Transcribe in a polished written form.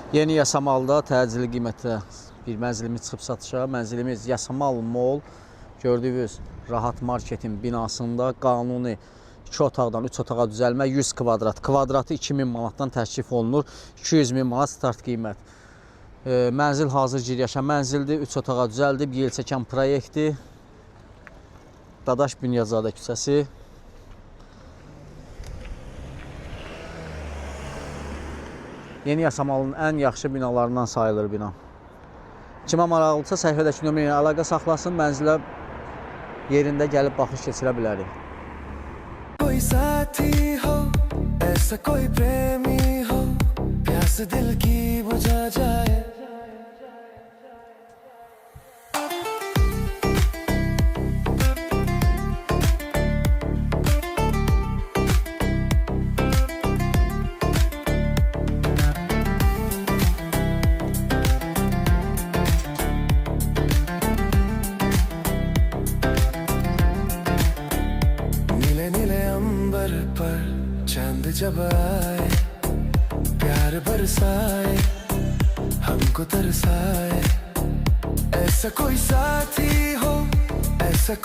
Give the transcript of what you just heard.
Yeni Yasamalda təcili qiymətə bir mənzilimiz çıxıb satışa. Mənzilimiz Yasamal Mall, gördüyünüz Rahat Marketin binasında qanuni 2 otaqdan 3 otağa düzəlmə 100 kvadrat. Kvadratı 2000 manatdan təklif olunur. 200 min manat start qiymət. Mənzil hazır giryaşa mənzildir. 3 otağa düzəldib, yelçəkən proyektdir. Dadaş Bünyazadə küçəsi. Yeni Yasamalın ən yaxşı binalarından sayılır bina. Kimə maraqlısa səhifədəki nömrə ilə əlaqə saxlasın, mənzilə yerində gəlib baxış keçirə bilərik. कोई साथी हो ऐसा कोई प्रेमी हो प्यास दिल की बुझा जाए पर चांद जब आए प्यार बरसाए हमको तरसाए ऐसा कोई साथी हो ऐसा